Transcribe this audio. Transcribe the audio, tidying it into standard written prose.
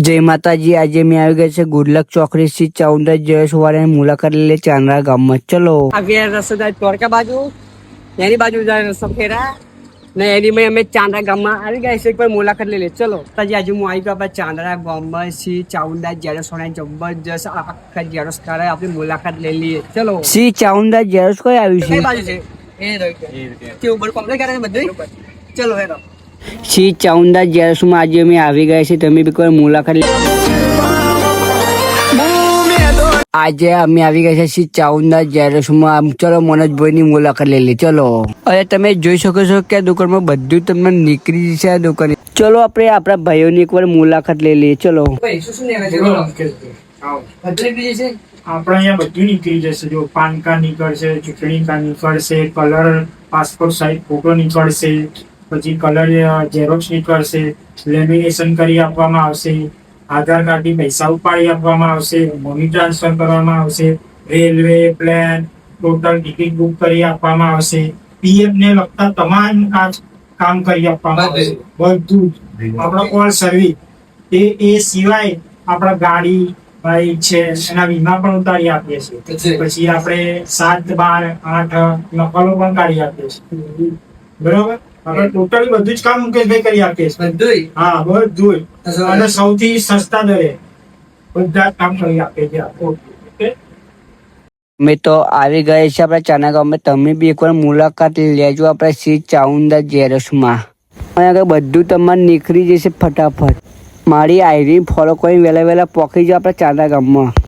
જય માતાજી। આજે મેં આવી ગયા છે ગુડલક ચોકડી થી ચાઉંડા જયેશ વાળાની મુલાકાત લઈ લે ચાંદરા ગામમાં। ચલો આગે રસ્તો જાય દ્વારકા બાજુ, એની બાજુ જાય રસ્તો ફેરા ને એની મેં અમે ચાંદરા ગામમાં આવી ગયા છે, એક વાર મુલાકાત લઈ લે। ચલો તાજી આજે હું આવી ગયો આપણે ચાંદરા ગામમાં સી ચાઉંડા જયેશ વાળાની જબરજસ્ત આખા જયેશ કારે આપણી મુલાકાત લઈ લઈએ। ચલો સી ચાઉંડા જયેશ કોઈ આવ્યું કઈ છે? બાજુ છે? કે ઉપર કોમ્પ્લેક્સ કરે બધું। ચલો હેરો સી ચાઉંડા જયેશમાં આજે અમે આવી ગયા છે, તમે બી કોઈ મુલાકાત આજે અમે આવી ગયા છે સી ચાઉંડા જયેશમાં। ચલો મનોજભાઈની મુલાકાત લઈ લે। ચલો અરે તમે જોઈ શકો છો કે આ દુકાનમાં બધું તમને નીકળી જશે આ દુકાન। ચલો આપણે આપણા ભાઈઓની એકવાર મુલાકાત લઈ લઈએ। ચલો ભાઈ શું લેવા છે? બોલો બદલી બીજી છે આપણે અહીંયા બધું નીકળી જશે। જો પાન કાર્ડ નીકળશે, ચૂંટણી કાર્ડ નીકળશે, કલર પાસપોર્ટ સાઇઝ ફોટો નીકળશે, પછી કલર ઝેરોક્સ નીકળશે, લેમિનેશન કરી આપવામાં આવશે, આધાર કાર્ડથી પૈસા ઉપાડી આપવામાં આવશે, મની ટ્રાન્સફર કરવામાં આવશે, railway plane total ticket book કરી આપવામાં આવશે, પીએફ ને લગતા તમામ કામ કરી આપવામાં આવશે। બધું જ આપણા કોલ સર્વિસ એ સિવાય આપણા ગાડી બાઈક છે એના વીમા પણ ઉતારી આપીએ છીએ। પછી આપણે 7, 12, 8 નકલો પણ કાઢી આપીએ છીએ। બરોબર, આપણે ટોટલી બધું જ કામ મુકેશભાઈ કરી આપીએ છીએ। બધું? હા બધું જ, અને સૌથી સસ્તા દરે બધા જ કામ કરી આપીએ છીએ। ઓકે, અમે તો આવી ગયા છે આપણા ચાંદરા ગામમાં, તમે બી એકવાર મુલાકાત લેજો આપણા સી ચાઉંડા જયેશમાં। અહીંયા આગળ બધું તમારે નીકળી જશે ફટાફટ। મારી આઈડી ફોલો કરીને વહેલા વહેલા પહોંચી જાઓ આપણા ચાંદરા ગામમાં।